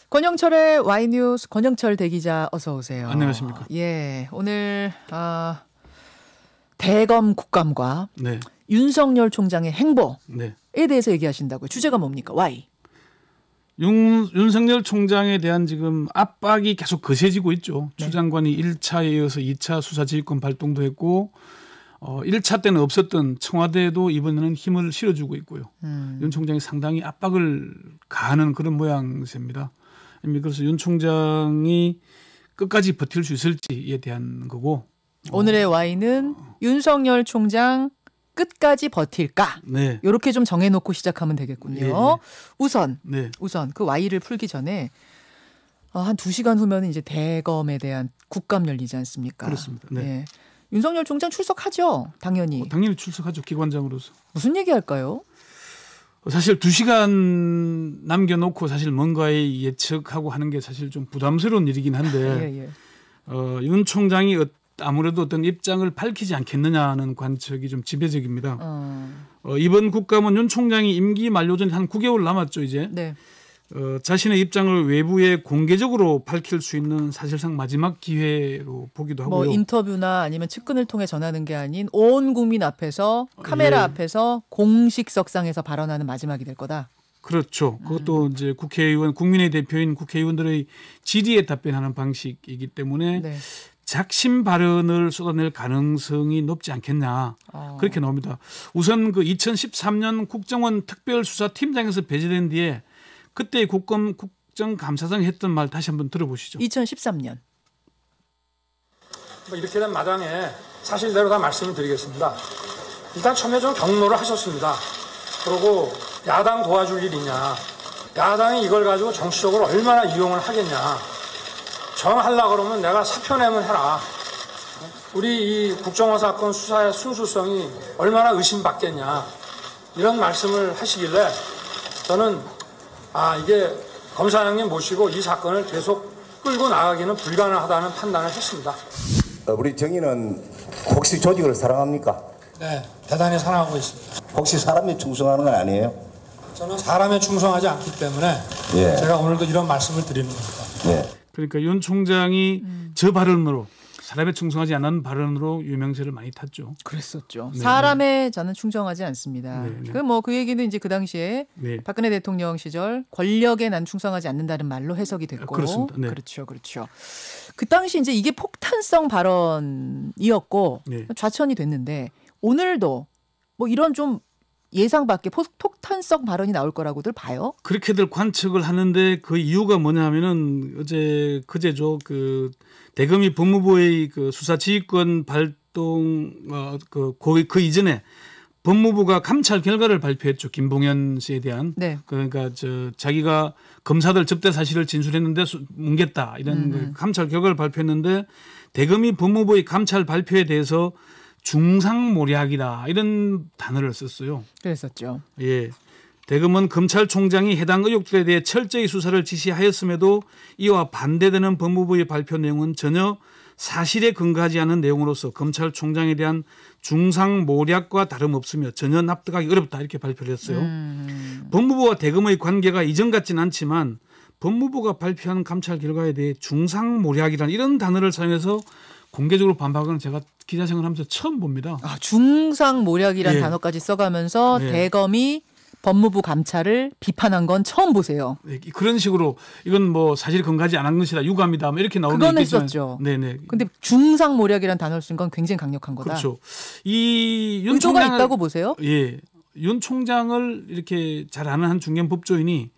권영철의 Y뉴스 권영철 대기자 어서 오세요. 안녕하십니까. 예, 오늘 대검 국감과 네. 윤석열 총장의 행보에 네. 대해서 얘기하신다고요. 주제가 뭡니까? Y. 윤석열 총장에 대한 지금 압박이 계속 거세지고 있죠. 네. 추 장관이 1차에 이어서 2차 수사지휘권 발동도 했고 1차 때는 없었던 청와대도 이번에는 힘을 실어주고 있고요. 윤 총장이 상당히 압박을 가하는 그런 모양새입니다. 그래서 윤 총장이 끝까지 버틸 수 있을지에 대한 거고. 오늘의 Y는 윤석열 총장 끝까지 버틸까? 네. 이렇게 좀 정해놓고 시작하면 되겠군요. 네. 우선 그 Y를 풀기 전에 한 2시간 후면 이제 대검에 대한 국감 열리지 않습니까? 그렇습니다. 네. 예. 윤석열 총장 출석하죠, 당연히. 당연히 출석하죠, 기관장으로서. 무슨 얘기할까요? 사실 2시간 남겨놓고 사실 뭔가에 예측하고 하는 게 사실 좀 부담스러운 일이긴 한데 윤 총장이 아무래도 어떤 입장을 밝히지 않겠느냐는 관측이 좀 지배적입니다. 이번 국감은 윤 총장이 임기 만료 전에 한 9개월 남았죠, 이제. 네. 자신의 입장을 외부에 공개적으로 밝힐 수 있는 사실상 마지막 기회로 보기도 하고요. 뭐 인터뷰나 아니면 측근을 통해 전하는 게 아닌 온 국민 앞에서 카메라 앞에서 공식석상에서 발언하는 마지막이 될 거다. 그렇죠. 그것도 이제 국회의원, 국민의 대표인 국회의원들의 질의에 답변하는 방식이기 때문에 네. 작심 발언을 쏟아낼 가능성이 높지 않겠냐. 그렇게 나옵니다. 우선 그 2013년 국정원 특별수사팀장에서 배제된 뒤에 그때 국정감사장이 했던 말 다시 한번 들어보시죠. 2013년. 이렇게 된 마당에 사실대로 다 말씀을 드리겠습니다. 일단 처음에 좀 경로를 하셨습니다. 그리고 야당 도와줄 일이냐. 야당이 이걸 가지고 정치적으로 얼마나 이용을 하겠냐. 정하려고 그러면 내가 사표 내면 해라. 우리 이 국정원 사건 수사의 순수성이 얼마나 의심받겠냐. 이런 말씀을 하시길래 저는 이게 검사장님 모시고 이 사건을 계속 끌고 나가기는 불가능하다는 판단을 했습니다. 우리 정의는 혹시 조직을 사랑합니까? 네, 대단히 사랑하고 있습니다. 혹시 사람에 충성하는 건 아니에요? 저는 사람에 충성하지 않기 때문에 제가 오늘도 이런 말씀을 드리는 겁니다. 그러니까 윤 총장이 저 발언으로 사람에 충성하지 않는 발언으로 유명세를 많이 탔죠. 그랬었죠. 사람에 저는 충성하지 않습니다. 그 얘기는 이제 그 당시에 박근혜 대통령 시절 권력에 난 충성하지 않는다는 말로 해석이 됐고. 그렇습니다. 네. 그렇죠. 그 당시 이제 이게 폭탄성 발언이었고 좌천이 됐는데 오늘도 뭐 이런 좀 예상 밖의 폭탄성 발언이 나올 거라고들 봐요. 그렇게들 관측을 하는데 그 이유가 뭐냐면은 그제죠. 그 대검이 법무부의 그 수사지휘권 발동 그 이전에 법무부가 감찰 결과를 발표했죠. 김봉현 씨에 대한. 그러니까 자기가 검사들 접대 사실을 진술했는데 뭉갰다 이런 감찰 결과를 발표했는데 대검이 법무부의 감찰 발표에 대해서 중상모략이다 이런 단어를 썼어요. 그랬었죠. 예. 대검은 검찰총장이 해당 의혹들에 대해 철저히 수사를 지시하였음에도 이와 반대되는 법무부의 발표 내용은 전혀 사실에 근거하지 않은 내용으로서 검찰총장에 대한 중상모략과 다름없으며 전혀 납득하기 어렵다 이렇게 발표를 했어요. 법무부와 대검의 관계가 이전 같지는 않지만 법무부가 발표한 감찰 결과에 대해 중상모략이라는 이런 단어를 사용해서 공개적으로 반박은 제가 기자 생활하면서 처음 봅니다. 중상모략이라는 단어까지 써가면서 대검이 법무부 감찰을 비판한 건 처음 보세요. 그런 식으로 이건 뭐 사실 근거하지 않은 것이다. 유감이다. 이렇게 나오는 그건 했었죠. 네네. 근데 중상모략이라는 단어를 쓴 건 굉장히 강력한 거다. 그렇죠. 이 윤 의도가 총장을, 있다고 보세요? 예. 윤 총장을 이렇게 잘 아는 한 중견 법조인이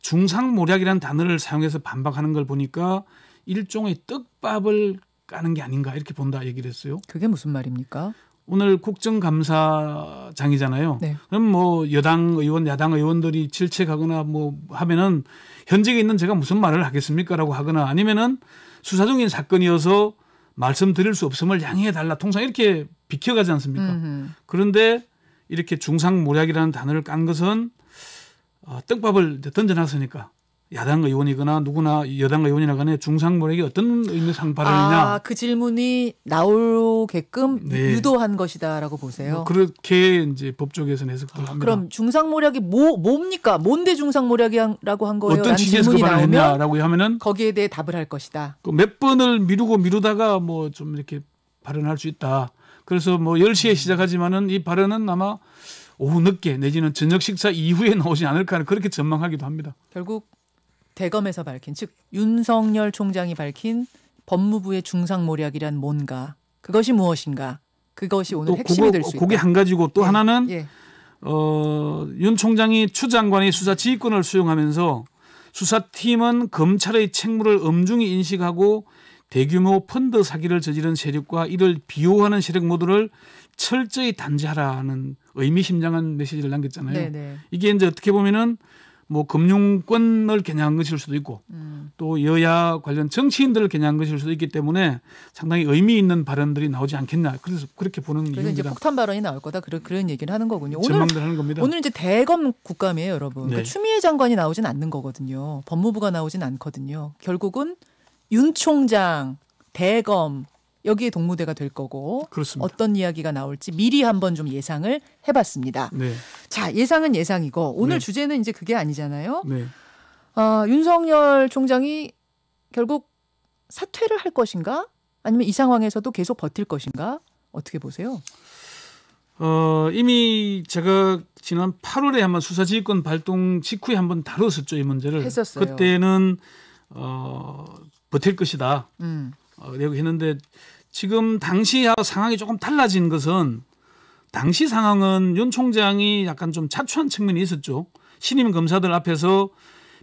중상모략이라는 단어를 사용해서 반박하는 걸 보니까 일종의 떡밥을 까는 게 아닌가 이렇게 본다 얘기를 했어요. 그게 무슨 말입니까? 오늘 국정감사장이잖아요. 그럼 뭐 여당 의원, 야당 의원들이 질책하거나 뭐 하면은 현직에 있는 제가 무슨 말을 하겠습니까라고 하거나 아니면은 수사 중인 사건이어서 말씀드릴 수 없음을 양해해 달라. 통상 이렇게 비켜가지 않습니까? 그런데 이렇게 중상모략이라는 단어를 깐 것은 떡밥을 던져놨으니까 야당 의원이거나 누구나 여당 의원이나 간에 중상모략이 어떤 의미상 발언이냐. 그 질문이 나오게끔 네. 유도한 것이다라고 보세요. 뭐 그렇게 이제 법조계에서는 해석을 합니다. 그럼 중상모략이 뭡니까? 뭔데 중상모략이라고 한 거예요? 어떤 취지에서 그 말을 했냐라고 하면은 거기에 대해 답을 할 것이다. 몇 번을 미루다가 뭐 좀 이렇게 발언할 수 있다. 그래서 뭐 10시에 시작하지만은 이 발언은 아마 오후 늦게 내지는 저녁 식사 이후에 나오지 않을까 그렇게 전망하기도 합니다. 결국 대검에서 밝힌, 즉 윤석열 총장이 밝힌 법무부의 중상모략이란 뭔가, 그것이 무엇인가, 그것이 오늘 핵심이 될 수 있다. 그게 한 가지고 또 하나는 예. 윤 총장이 추 장관의 수사 지휘권을 수용하면서 수사팀은 검찰의 책무를 엄중히 인식하고 대규모 펀드 사기를 저지른 세력과 이를 비호하는 세력 모두를 철저히 단죄하라는 의미심장한 메시지를 남겼잖아요. 네네. 이게 이제 어떻게 보면은 뭐 금융권을 겨냥한 것일 수도 있고 또 여야 관련 정치인들을 겨냥한 것일 수도 있기 때문에 상당히 의미 있는 발언들이 나오지 않겠나. 그래서 그렇게 보는 그래서 이유입니다. 이제 폭탄 발언이 나올 거다. 그런 얘기를 하는 거군요. 전망들 하는 겁니다. 오늘 이제 대검 국감이에요, 여러분. 네. 그러니까 추미애 장관이 나오진 않는 거거든요. 법무부가 나오진 않거든요. 결국은 윤 총장, 대검 여기에 동무대가 될 거고 그렇습니다. 어떤 이야기가 나올지 미리 한번 좀 예상을 해봤습니다. 네. 자, 예상은 예상이고 오늘 네. 주제는 이제 그게 아니잖아요. 네. 윤석열 총장이 결국 사퇴를 할 것인가? 아니면 이 상황에서도 계속 버틸 것인가? 어떻게 보세요? 이미 제가 지난 8월에 한번 수사지휘권 발동 직후에 한번 다뤘었죠, 이 문제를. 했었어요. 그때는 버틸 것이다. 라고 했는데 지금 당시와 상황이 조금 달라진 것은 당시 상황은 윤 총장이 약간 좀 자초한 측면이 있었죠. 신임 검사들 앞에서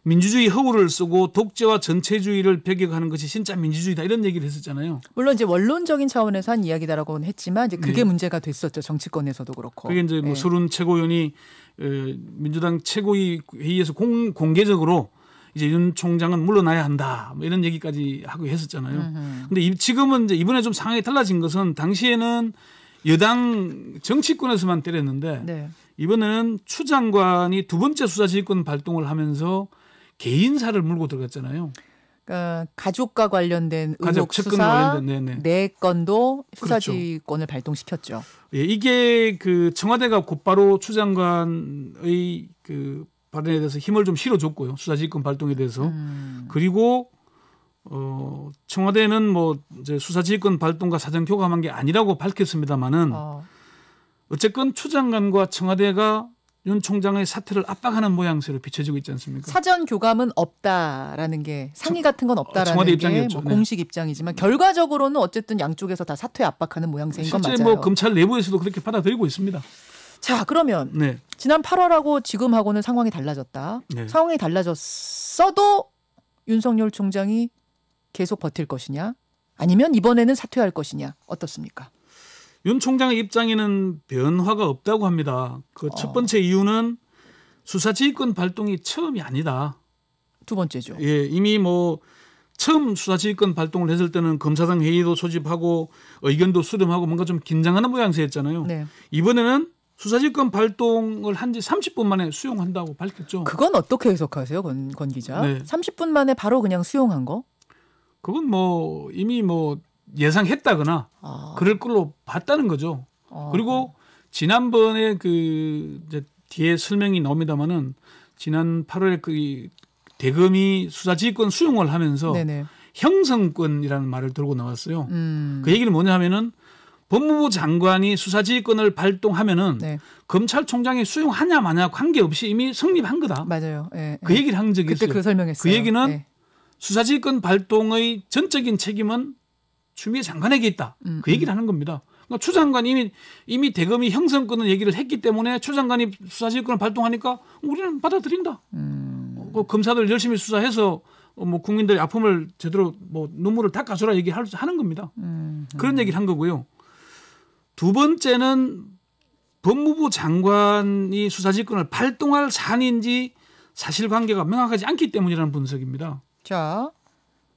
민주주의 허울을 쓰고 독재와 전체주의를 배격하는 것이 진짜 민주주의다 이런 얘기를 했었잖아요. 물론 이제 원론적인 차원에서 한 이야기다라고는 했지만 이제 그게 네. 문제가 됐었죠. 정치권에서도 그렇고. 그게 이제 뭐 서른 최고위원이 민주당 최고위 회의에서 공개적으로 이제 윤 총장은 물러나야 한다 뭐 이런 얘기까지 하고 했었잖아요. 근데 지금은 이제 이번에 좀 상황이 달라진 것은 당시에는 여당 정치권에서만 때렸는데 네. 이번에는 추 장관이 두 번째 수사지휘권 발동을 하면서 개인사를 물고 들어갔잖아요. 그러니까 가족과 관련된 가족 의혹 측근 수사 관련된, 네 건도 그렇죠. 수사지휘권을 발동시켰죠. 예, 이게 그 청와대가 곧바로 추 장관의 그 발언에 대해서 힘을 좀 실어줬고요. 수사지휘권 발동에 대해서. 그리고 청와대는 뭐 이제 수사지휘권 발동과 사전 교감한 게 아니라고 밝혔습니다마는 어쨌건 추 장관과 청와대가 윤 총장의 사퇴를 압박하는 모양새로 비춰지고 있지 않습니까? 사전 교감은 없다라는 게 상의 같은 건 없다라는 청와대 게 입장이었죠. 뭐 네. 공식 입장이지만 결과적으로는 어쨌든 양쪽에서 다 사퇴 압박하는 모양새인 건 실제 맞아요. 뭐 검찰 내부에서도 그렇게 받아들이고 있습니다. 자, 그러면 네. 지난 8월하고 지금하고는 상황이 달라졌다. 네. 상황이 달라졌어도 윤석열 총장이 계속 버틸 것이냐? 아니면 이번에는 사퇴할 것이냐? 어떻습니까? 윤 총장의 입장에는 변화가 없다고 합니다. 그 첫 번째 이유는 수사지휘권 발동이 처음이 아니다. 두 번째죠. 예, 이미 뭐 처음 수사지휘권 발동을 했을 때는 검사장 회의도 소집하고 의견도 수렴하고 뭔가 좀 긴장하는 모양새였잖아요. 네. 이번에는 수사지휘권 발동을 한 지 30분 만에 수용한다고 밝혔죠. 그건 어떻게 해석하세요, 권 기자? 네. 30분 만에 바로 그냥 수용한 거? 그건 뭐 이미 뭐 예상했다거나 그럴 걸로 봤다는 거죠. 그리고 지난번에 그 이제 뒤에 설명이 나옵니다마는 지난 8월에 그 대검이 수사지휘권 수용을 하면서 네네. 형성권이라는 말을 들고 나왔어요. 그 얘기는 뭐냐면은 법무부 장관이 수사지휘권을 발동하면은 네. 검찰총장이 수용하냐 마냐 관계없이 이미 성립한 거다. 맞아요. 예, 그 예. 얘기를 한 적이 그때 있어요. 그 설명했어요. 그 얘기는 예. 수사지휘권 발동의 전적인 책임은 추미애 장관에게 있다. 그 얘기를 하는 겁니다. 그러니까 추 장관이 이미 대검이 형성권을 얘기를 했기 때문에 추 장관이 수사지휘권을 발동하니까 우리는 받아들인다. 검사들 열심히 수사해서 뭐 국민들의 아픔을 제대로 뭐 눈물을 닦아줘라 얘기하는 겁니다. 그런 얘기를 한 거고요. 두 번째는 법무부 장관이 수사지휘권을 발동할 사안인지 사실관계가 명확하지 않기 때문이라는 분석입니다. 자,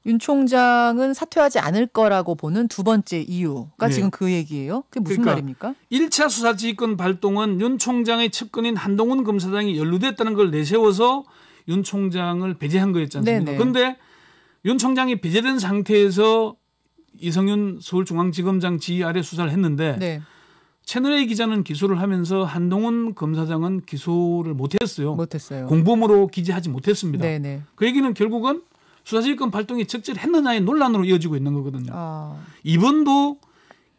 윤 총장은 사퇴하지 않을 거라고 보는 두 번째 이유가 네. 지금 그 얘기예요. 그게 무슨 그러니까 말입니까? 1차 수사지휘권 발동은 윤 총장의 측근인 한동훈 검사장이 연루됐다는 걸 내세워서 윤 총장을 배제한 거였지 않습니까? 그런데 윤 총장이 배제된 상태에서 이성윤 서울중앙지검장 지휘 아래 수사를 했는데 네. 채널A 기자는 기소를 하면서 한동훈 검사장은 기소를 못했어요. 못했어요. 공범으로 기재하지 못했습니다. 네네. 그 얘기는 결국은 수사지휘권 발동이 적절했느냐의 논란으로 이어지고 있는 거거든요. 이번도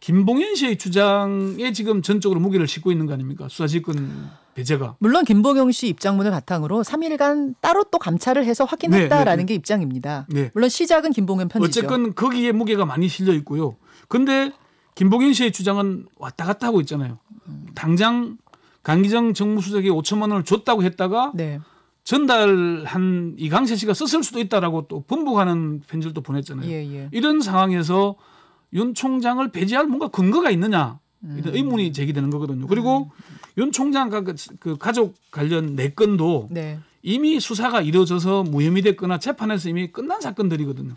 김봉현 씨의 주장에 지금 전적으로 무게를 싣고 있는 거 아닙니까? 수사지휘권 배제가. 물론 김봉영 씨 입장문을 바탕으로 3일간 따로 또 감찰을 해서 확인했다라는 게 입장입니다. 네. 물론 시작은 김봉현 편이죠. 어쨌건 거기에 무게가 많이 실려 있고요. 그런데 김봉현 씨의 주장은 왔다 갔다 하고 있잖아요. 당장 강기정 정무수석이 5천만 원을 줬다고 했다가 네. 전달한 이강세 씨가 썼을 수도 있다라고 또 번복하는 편지를 또 보냈잖아요. 예. 이런 상황에서 윤 총장을 배제할 뭔가 근거가 있느냐 이런 의문이 제기되는 거거든요. 그리고 윤 총장과 그 가족 관련 4건도 네. 이미 수사가 이루어져서 무혐의 됐거나 재판에서 이미 끝난 사건들이거든요.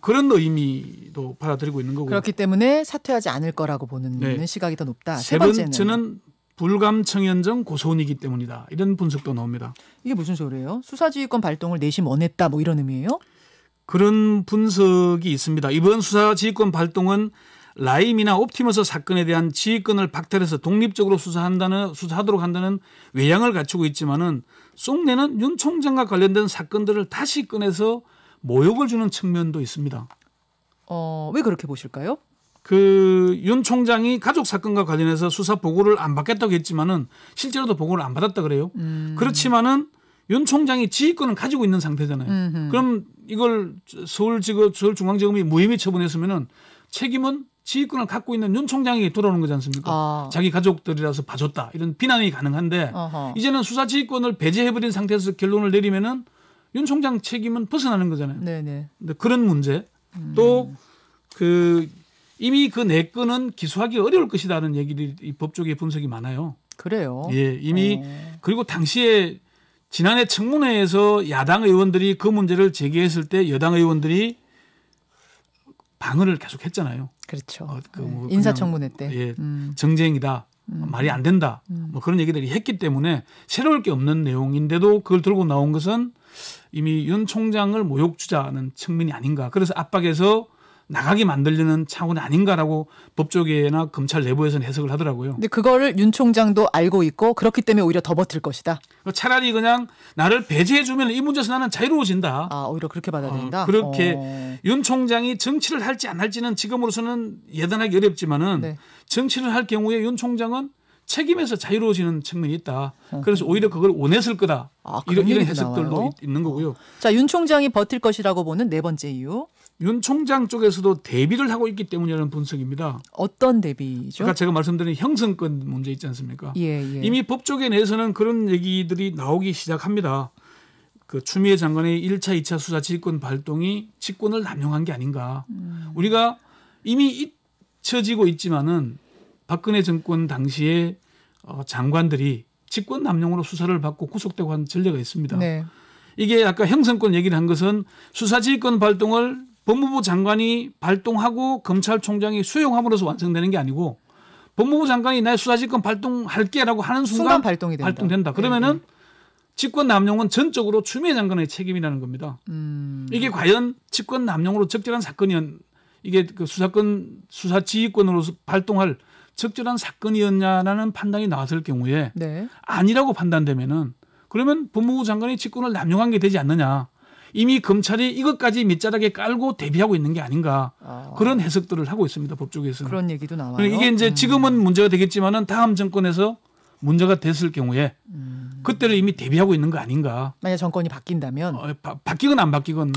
그런 의미도 받아들이고 있는 거고요. 그렇기 때문에 사퇴하지 않을 거라고 보는 네. 시각이 더 높다. 세 번째는 불감청연정 고소원이기 때문이다. 이런 분석도 나옵니다. 이게 무슨 소리예요? 수사지휘권 발동을 내심 원했다 뭐 이런 의미예요? 그런 분석이 있습니다. 이번 수사지휘권 발동은 라임이나 옵티머스 사건에 대한 지휘권을 박탈해서 독립적으로 수사하도록 한다는 외양을 갖추고 있지만은 속내는 윤 총장과 관련된 사건들을 다시 꺼내서 모욕을 주는 측면도 있습니다. 왜 그렇게 보실까요? 그 윤 총장이 가족 사건과 관련해서 수사 보고를 안 받겠다고 했지만은 실제로도 보고를 안 받았다 그래요. 그렇지만은 윤 총장이 지휘권을 가지고 있는 상태잖아요. 그럼 이걸 서울중앙지검이 무혐의 처분했으면은 책임은 지휘권을 갖고 있는 윤 총장에게 돌아오는 거지 않습니까? 자기 가족들이라서 봐줬다 이런 비난이 가능한데 이제는 수사 지휘권을 배제해버린 상태에서 결론을 내리면은 윤 총장 책임은 벗어나는 거잖아요. 네네. 근데 그런 문제 또 그 이미 그 4건은 기소하기 어려울 것이다라는 얘기들이 이 법조계 분석이 많아요. 그래요. 예, 이미 그리고 당시에 지난해 청문회에서 야당 의원들이 그 문제를 제기했을 때 여당 의원들이 방어를 계속 했잖아요. 그렇죠. 뭐 인사청문회 때. 예, 정쟁이다. 말이 안 된다. 뭐 그런 얘기들이 했기 때문에 새로울 게 없는 내용인데도 그걸 들고 나온 것은 이미 윤 총장을 모욕 주자는 측면이 아닌가. 그래서 압박해서 나가게 만들려는 차원이 아닌가라고 법조계나 검찰 내부에서는 해석을 하더라고요. 근데 그거를 윤 총장도 알고 있고 그렇기 때문에 오히려 더 버틸 것이다. 차라리 그냥 나를 배제해 주면 이 문제에서 나는 자유로워진다. 오히려 그렇게 받아들인다. 그렇게 윤 총장이 정치를 할지 안 할지는 지금으로서는 예단하기 어렵지만은 네. 정치를 할 경우에 윤 총장은 책임에서 자유로워지는 측면이 있다. 그래서 오히려 그걸 원했을 거다. 이런 해석들도 나와요? 있는 거고요. 자, 윤 총장이 버틸 것이라고 보는 4번째 이유. 윤 총장 쪽에서도 대비를 하고 있기 때문이라는 분석입니다. 어떤 대비죠? 아까 제가 말씀드린 형성권 문제 있지 않습니까? 예. 이미 법조계 내에서는 그런 얘기들이 나오기 시작합니다. 그 추미애 장관의 1차, 2차 수사 지휘권 발동이 직권을 남용한 게 아닌가. 우리가 이미 잊혀지고 있지만은 박근혜 정권 당시에 장관들이 직권 남용으로 수사를 받고 구속되고 한 전례가 있습니다. 네. 이게 아까 형성권 얘기를 한 것은 수사지휘권 발동을 법무부 장관이 발동하고 검찰총장이 수용함으로써 완성되는 게 아니고 법무부 장관이 내 수사지휘권 발동할게라고 하는 순간 발동이 된다. 발동된다. 그러면은 직권 남용은 전적으로 추미애 장관의 책임이라는 겁니다. 이게 과연 직권 남용으로 적절한 사건이었 이게 그 수사지휘권으로서 발동할 적절한 사건이었냐라는 판단이 나왔을 경우에 네. 아니라고 판단되면은 그러면 법무부 장관이 직권을 남용한 게 되지 않느냐. 이미 검찰이 이것까지 밑자락에 깔고 대비하고 있는 게 아닌가. 그런 해석들을 하고 있습니다. 법조계에서는. 그런 얘기도 나와요. 이게 이제 지금은 문제가 되겠지만은 다음 정권에서 문제가 됐을 경우에 그때를 이미 대비하고 있는 거 아닌가. 만약 정권이 바뀐다면 바뀌건 안 바뀌건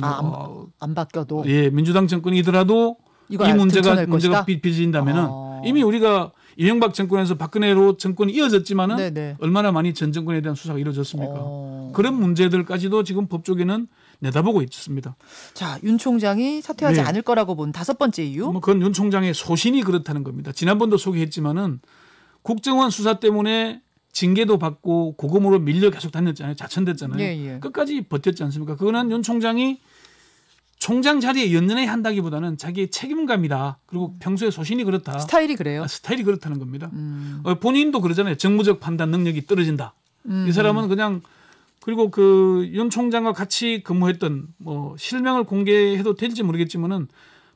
안 바뀌어도 예, 민주당 정권이더라도 이 문제가 빚어진다면은 이미 우리가 이명박 정권에서 박근혜로 정권이 이어졌지만은 네네. 얼마나 많이 전 정권에 대한 수사가 이루어졌습니까? 그런 문제들까지도 지금 법조계는 내다보고 있습니다. 자, 윤 총장이 사퇴하지 네. 않을 거라고 본 5번째 이유. 그건 윤 총장의 소신이 그렇다는 겁니다. 지난번도 소개했지만은 국정원 수사 때문에 징계도 받고 고검으로 밀려 계속 다녔잖아요. 자천됐잖아요. 예. 끝까지 버텼지 않습니까? 그거는 윤 총장이 총장 자리에 연연해 한다기보다는 자기의 책임감이다. 그리고 평소에 소신이 그렇다. 스타일이 그래요. 스타일이 그렇다는 겁니다. 본인도 그러잖아요. 정무적 판단 능력이 떨어진다. 이 사람은 그냥 그리고 그 윤 총장과 같이 근무했던 뭐 실명을 공개해도 될지 모르겠지만은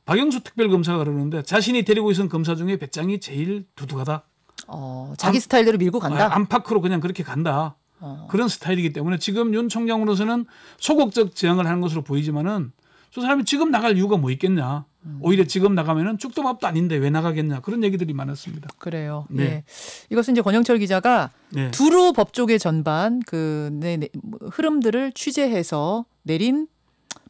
박영수 특별검사가 그러는데 자신이 데리고 있던 검사 중에 배짱이 제일 두둑하다. 자기 스타일대로 밀고 간다. 안팎으로 그냥 그렇게 간다. 그런 스타일이기 때문에 지금 윤 총장으로서는 소극적 제안을 하는 것으로 보이지만은 저 사람이 지금 나갈 이유가 뭐 있겠냐. 오히려 지금 나가면은 죽도 밥도 아닌데 왜 나가겠냐. 그런 얘기들이 많았습니다. 그래요. 네. 예. 이것은 이제 권영철 기자가 네. 두루 법조계 전반 흐름들을 취재해서 내린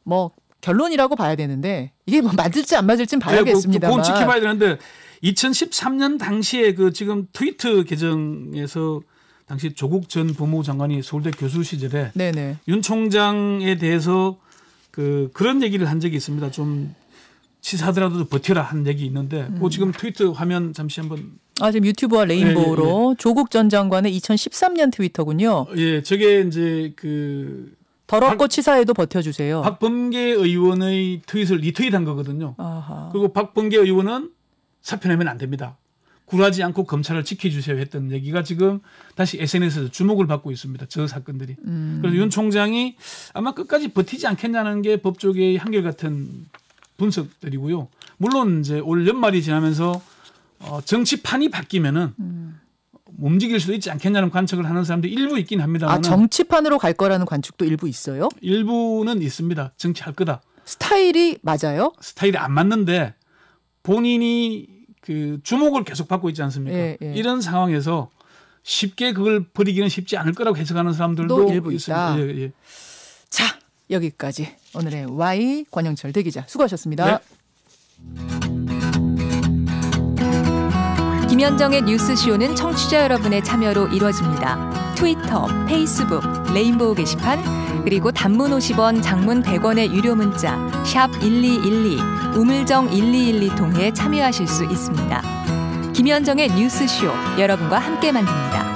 뭐 결론이라고 봐야 되는데 이게 뭐 맞을지 안 맞을지는 봐야겠습니다만. 그건 지켜봐야 되는데 2013년 당시에 그 지금 트위터 계정에서 당시 조국 전 법무부 장관이 서울대 교수 시절에 네네. 윤 총장에 대해서 그런 얘기를 한 적이 있습니다. 좀 치사하더라도 버텨라 한 얘기 있는데 그 지금 트위터 화면 잠시 한번. 지금 유튜브와 레인보우로 예. 조국 전 장관의 2013년 트위터군요. 예, 저게 이제 더럽고 치사해도 버텨주세요. 박범계 의원의 트윗을 리트윗한 거거든요. 아하. 그리고 박범계 의원은 사표 내면 안 됩니다. 굴하지 않고 검찰을 지켜주세요 했던 얘기가 지금 다시 SNS에서 주목을 받고 있습니다. 저 사건들이. 그래서 윤 총장이 아마 끝까지 버티지 않겠냐는 게 법조계의 한결같은 분석들이고요. 물론 이제 올 연말이 지나면서 정치판이 바뀌면은 움직일 수도 있지 않겠냐는 관측을 하는 사람들이 일부 있긴 합니다만. 정치판으로 갈 거라는 관측도 일부 있어요? 일부는 있습니다. 정치할 거다. 스타일이 맞아요? 스타일이 안 맞는데 본인이 주목을 계속 받고 있지 않습니까? 예. 이런 상황에서 쉽게 그걸 버리기는 쉽지 않을 거라고 해석하는 사람들도 일부 있다. 예. 자, 여기까지 오늘의 Y 권영철 대기자 수고하셨습니다. 네. 김현정의 뉴스쇼는 청취자 여러분의 참여로 이루어집니다. 트위터, 페이스북, 레인보우 게시판, 그리고 단문 50원, 장문 100원의 유료 문자 샵 1212, 우물정 1212 통해 참여하실 수 있습니다. 김현정의 뉴스쇼, 여러분과 함께 만듭니다.